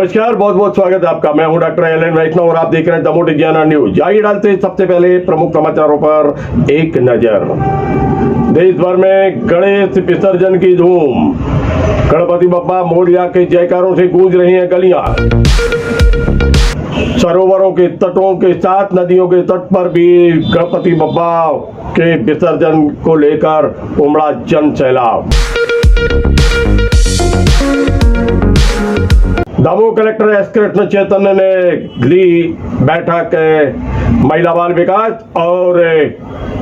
नमस्कार, बहुत बहुत स्वागत है आपका। मैं हूं डॉक्टर एल एन वैष्णव और आप देख रहे हैं द मोटियाना न्यूज। आइए डालते हैं सबसे पहले प्रमुख समाचारों पर एक नजर। देश भर में गणेश विसर्जन की धूम, गणपति बप्पा मोरया के जयकारों से गूंज रही हैं गलियां। सरोवरों के तटों के साथ नदियों के तट पर भी गणपति बप्पा के विसर्जन को लेकर उमड़ा जन सैलाब। दमोह कलेक्टर एस कृष्ण चैतन्य ने ली बैठक महिला बाल विकास और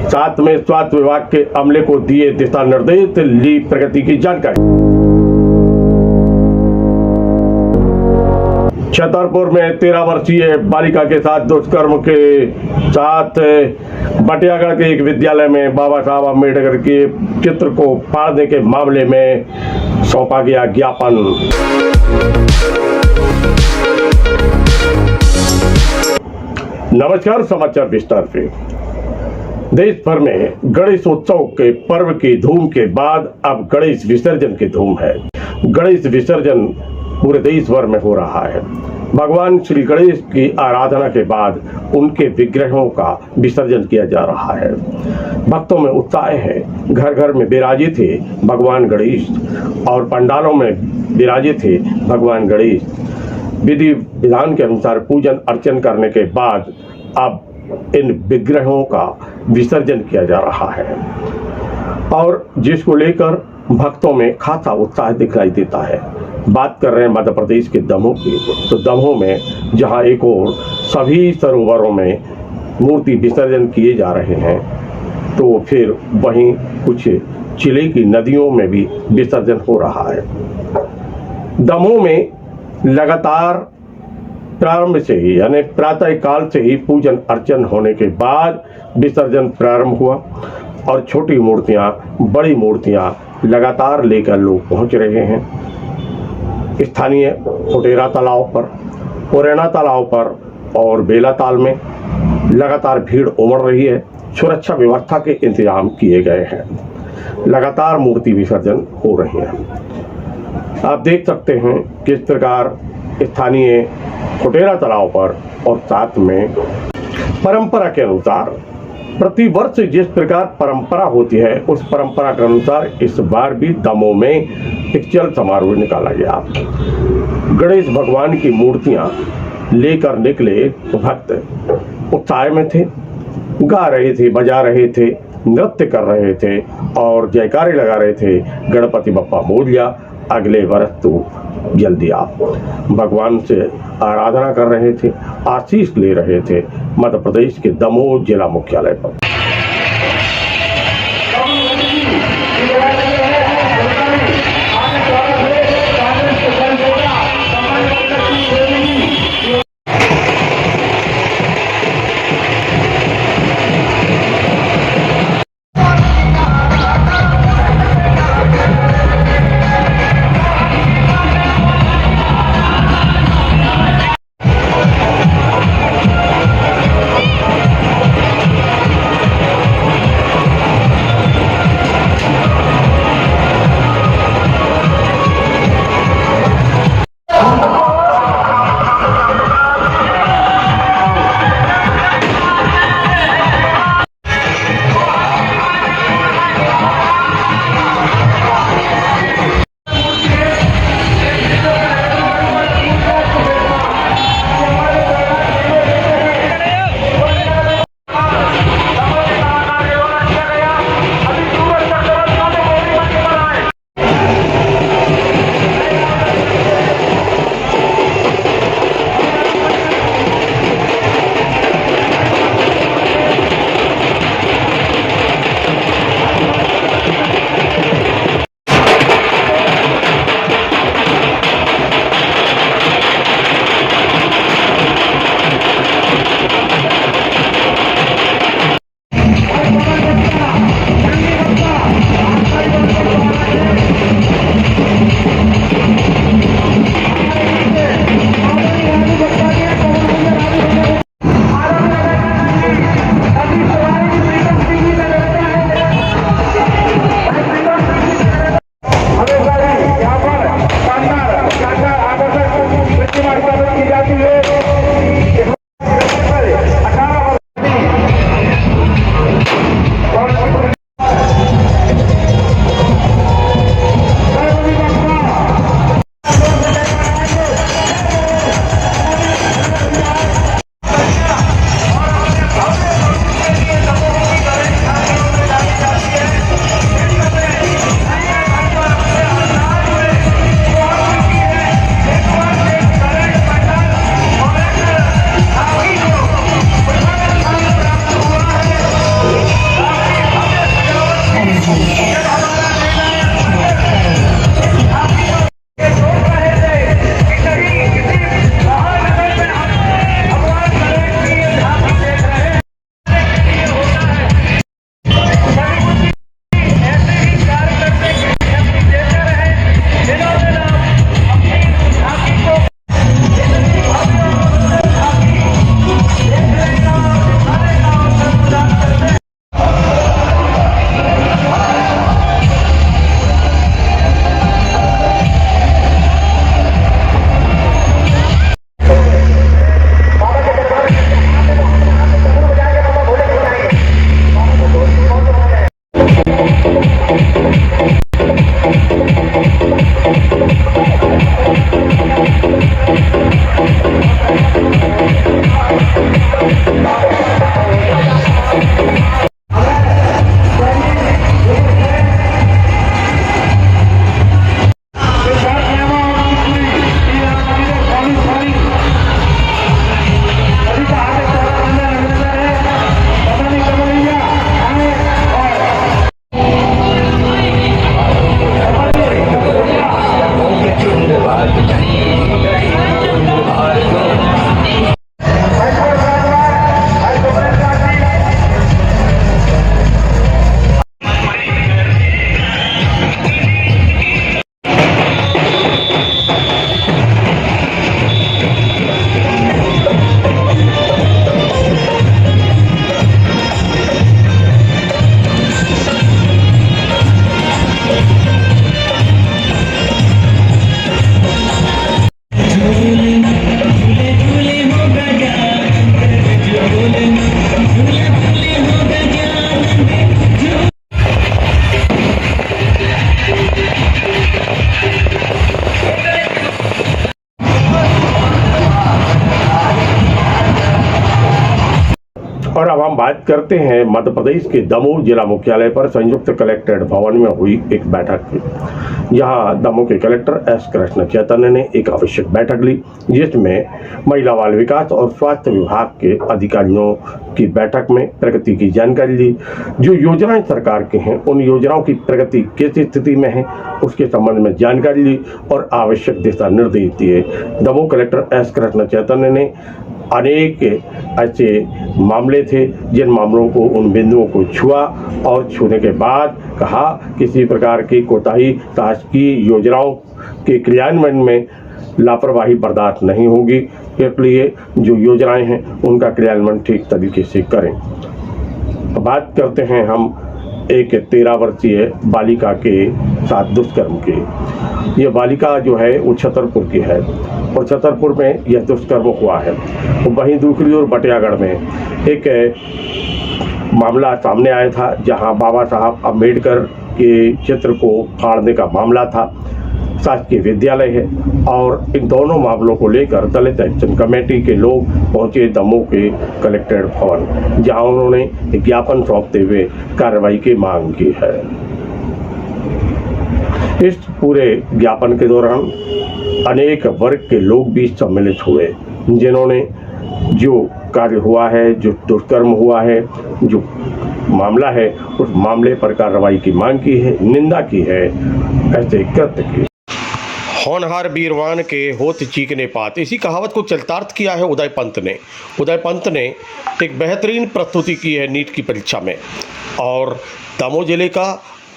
साथ में स्वास्थ्य विभाग के अमले को दिए दिशा निर्देश, ली प्रगति की जानकारी। छतरपुर में 13 वर्षीय बालिका के साथ दुष्कर्म के साथ बटियागढ़ के एक विद्यालय में बाबा साहब अम्बेडकर के चित्र को फाड़ने के मामले में सौंपा गया ज्ञापन। नमस्कार, समाचार विस्तार से। देश भर में गणेश उत्सव के पर्व की धूम के बाद अब गणेश विसर्जन की धूम है। गणेश विसर्जन पूरे देश भर में हो रहा है। भगवान श्री गणेश की आराधना के बाद उनके विग्रहों का विसर्जन किया जा रहा है। भक्तों में उत्साह है। घर घर में विराजे थे भगवान गणेश और पंडालों में विराजे थे भगवान गणेश। विधि विधान के अनुसार पूजन अर्चन करने के बाद अब इन विग्रहों का विसर्जन किया जा रहा है और जिसको लेकर भक्तों में खासा उत्साह दिखाई देता है। बात कर रहे हैं मध्य प्रदेश के दमोह की, तो दमोह में जहां एक और सभी सरोवरों में मूर्ति विसर्जन किए जा रहे हैं, तो फिर वहीं कुछ जिले की नदियों में भी विसर्जन हो रहा है। दमोह में लगातार प्रारंभ से ही यानी प्रातः काल से ही पूजन अर्चन होने के बाद विसर्जन प्रारंभ हुआ और छोटी मूर्तियां, बड़ी मूर्तियां लगातार लेकर लोग पहुंच रहे हैं। स्थानीय फुटेरा तालाब पर, पुरैना तालाब पर और बेला ताल में लगातार भीड़ उमड़ रही है। सुरक्षा व्यवस्था के इंतजाम किए गए हैं। लगातार मूर्ति विसर्जन हो रही है। आप देख सकते हैं किस प्रकार स्थानीय फुटेरा तालाब पर और साथ में परंपरा के अनुसार प्रतिवर्ष जिस प्रकार परंपरा होती है, उस परंपरा के अनुसार इस बार भी दमोह में एक चल समारोह निकाला गया। गणेश भगवान की मूर्तियां लेकर निकले भक्त उत्साह में थे, गा रहे थे, बजा रहे थे, नृत्य कर रहे थे और जयकारे लगा रहे थे, गणपति बप्पा मोरया, अगले वर्ष तो जल्दी आप। भगवान से आराधना कर रहे थे, आशीष ले रहे थे मध्य प्रदेश के दमोह जिला मुख्यालय पर। बात करते हैं मध्य प्रदेश के दमोह जिला मुख्यालय पर संयुक्त कलेक्ट्रेट भवन में हुई एक बैठक की। यहाँ दमोह के कलेक्टर एस कृष्ण चैतन्य ने एक आवश्यक बैठक ली, जिसमें महिला बाल विकास और स्वास्थ्य विभाग के अधिकारियों की बैठक में प्रगति की जानकारी ली। जो योजनाएं सरकार की हैं, उन योजनाओं की प्रगति किस स्थिति में है, उसके संबंध में जानकारी ली और आवश्यक दिशा निर्देश दिए। दमोह कलेक्टर एस कृष्ण चैतन्य ने अनेक ऐसे मामले थे जिन मामलों को, उन बिंदुओं को छुआ और छूने के बाद कहा किसी प्रकार की कोताही शासकीय योजनाओं के क्रियान्वयन में लापरवाही बर्दाश्त नहीं होगी, इसलिए जो योजनाएं हैं उनका क्रियान्वयन ठीक तरीके से करें। बात करते हैं हम एक 13 वर्षीय बालिका के साथ दुष्कर्म की। ये बालिका जो है वो छतरपुर की है और छतरपुर में यह दुष्कर्म हुआ है। वहीं दूसरी ओर बटियागढ़ में एक मामला सामने आया था, जहां बाबा साहब अम्बेडकर के चित्र को फाड़ने का मामला था। शासकीय विद्यालय है और इन दोनों मामलों को लेकर दलित एक्शन कमेटी के लोग पहुंचे दमोह के कलेक्ट्रेट भवन, जहां उन्होंने ज्ञापन सौंपते हुए कार्रवाई की मांग की है। इस पूरे ज्ञापन के दौरान अनेक वर्ग के लोग भी सम्मिलित हुए, जिन्होंने जो कार्य हुआ है, जो दुष्कर्म हुआ है, जो मामला है, उस मामले पर कार्रवाई की मांग की है, निंदा की है ऐसे कृत्य की। होनहार वीरवान के होत चीकने पात, इसी कहावत को चरितार्थ किया है उदय पंत ने। उदय पंत ने एक बेहतरीन प्रस्तुति की है नीट की परीक्षा में और दमोह जिले का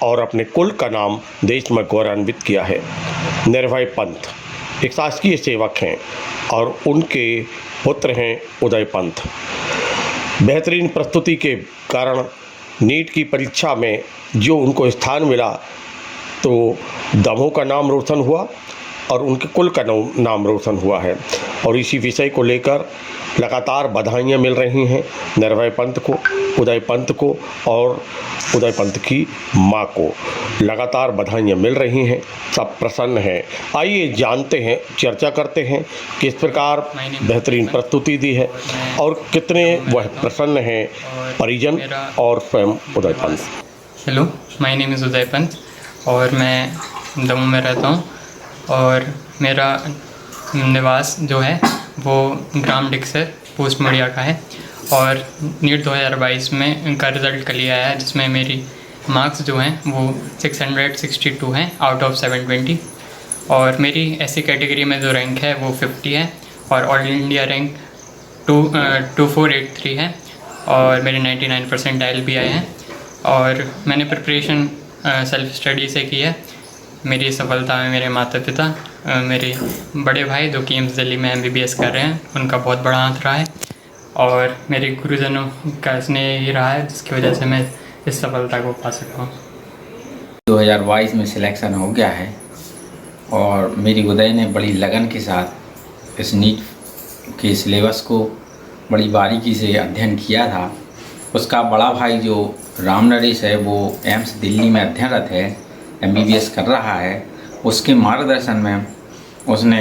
और अपने कुल का नाम देश में गौरवान्वित किया है। निर्भय पंत एक शासकीय सेवक हैं और उनके पुत्र हैं उदय पंत। बेहतरीन प्रस्तुति के कारण नीट की परीक्षा में जो उनको स्थान मिला तो दमोह का नाम रोशन हुआ और उनके कुल का नाम रोशन हुआ है। और इसी विषय को लेकर लगातार बधाइयाँ मिल रही हैं निर्भय पंत को, उदय पंत को और उदय पंत की माँ को लगातार बधाइयाँ मिल रही हैं। सब प्रसन्न हैं। आइए जानते हैं, चर्चा करते हैं किस प्रकार बेहतरीन प्रस्तुति दी है और कितने वह प्रसन्न हैं परिजन और स्वयं Uday Pant. Hello, my name is Uday Pant और मैं दमोह में रहता हूँ और मेरा निवास जो है वो ग्राम डिक्सर पोस्ट मुड़िया का है और नीट 2022 में का रिज़ल्ट कल आया है, जिसमें मेरी मार्क्स जो हैं वो 662 हैं आउट ऑफ 720 और मेरी ऐसी कैटेगरी में जो रैंक है वो 50 है और ऑल इंडिया रैंक 2483 है और मेरे 99 परसेंटाइल भी आए हैं और मैंने प्रिपरेशन सेल्फ स्टडी से की है। मेरी सफलता में मेरे माता पिता, मेरे बड़े भाई जो कि एम्स दिल्ली में MBBS कर रहे हैं, उनका बहुत बड़ा हाथ रहा है और मेरे गुरुजनों का स्नेह ही रहा है, जिसकी वजह से मैं इस सफलता को पा सका हूँ। 2022 में सिलेक्शन हो गया है और मेरी उदय ने बड़ी लगन के साथ इस नीट के सिलेबस को बड़ी बारीकी से अध्ययन किया था। उसका बड़ा भाई जो राम नरेश है वो एम्स दिल्ली में अध्ययनरत है, MBBS कर रहा है। उसके मार्गदर्शन में उसने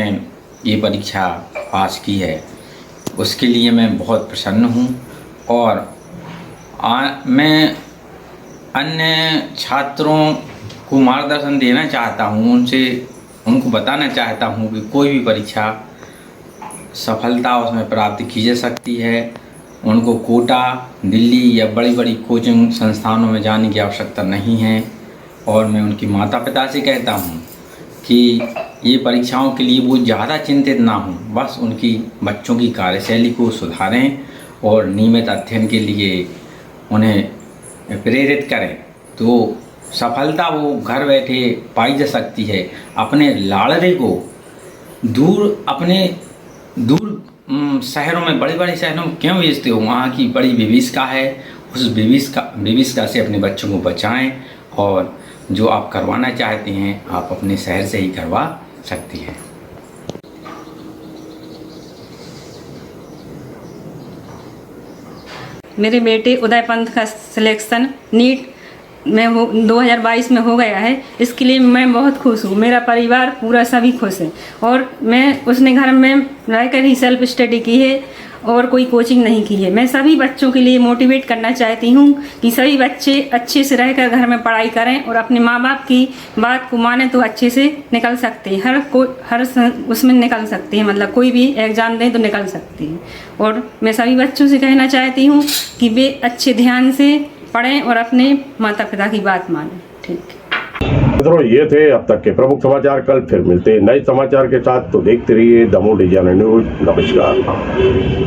ये परीक्षा पास की है, उसके लिए मैं बहुत प्रसन्न हूँ और मैं अन्य छात्रों को मार्गदर्शन देना चाहता हूँ, उनको बताना चाहता हूँ कि कोई भी परीक्षा सफलता उसमें प्राप्त की जा सकती है। उनको कोटा, दिल्ली या बड़ी बड़ी कोचिंग संस्थानों में जाने की आवश्यकता नहीं है और मैं उनकी माता पिता से कहता हूँ कि ये परीक्षाओं के लिए वो ज़्यादा चिंतित ना हों, बस उनकी बच्चों की कार्यशैली को सुधारें और नियमित अध्ययन के लिए उन्हें प्रेरित करें तो सफलता वो घर बैठे पाई जा सकती है। अपने लाड़ले को दूर शहरों में, बड़े बड़े शहरों में क्यों भेजते हो? वहाँ की बड़ी विभीषिका है, उस विभीषिका से अपने बच्चों को बचाएं और जो आप करवाना चाहते हैं आप अपने शहर से ही करवा सकती हैं। मेरे बेटे उदय पंत का सिलेक्शन नीट में 2022 में हो गया है, इसके लिए मैं बहुत खुश हूँ। मेरा परिवार पूरा सभी खुश है और मैं उसने घर में रहकर ही सेल्फ स्टडी की है और कोई कोचिंग नहीं की है। मैं सभी बच्चों के लिए मोटिवेट करना चाहती हूँ कि सभी बच्चे अच्छे से रहकर घर में पढ़ाई करें और अपने माँ बाप की बात को माने तो अच्छे से निकल सकते हैं। उसमें निकल सकते हैं, मतलब कोई भी एग्ज़ाम दें तो निकल सकते हैं। और मैं सभी बच्चों से कहना चाहती हूँ कि वे अच्छे ध्यान से पढ़ें और अपने माता पिता की बात मानें। ठीक। मित्रों, ये थे अब तक के प्रमुख समाचार। कल फिर मिलते हैं नए समाचार के साथ, तो देखते रहिए द मोदी न्यूज़। नमस्कार।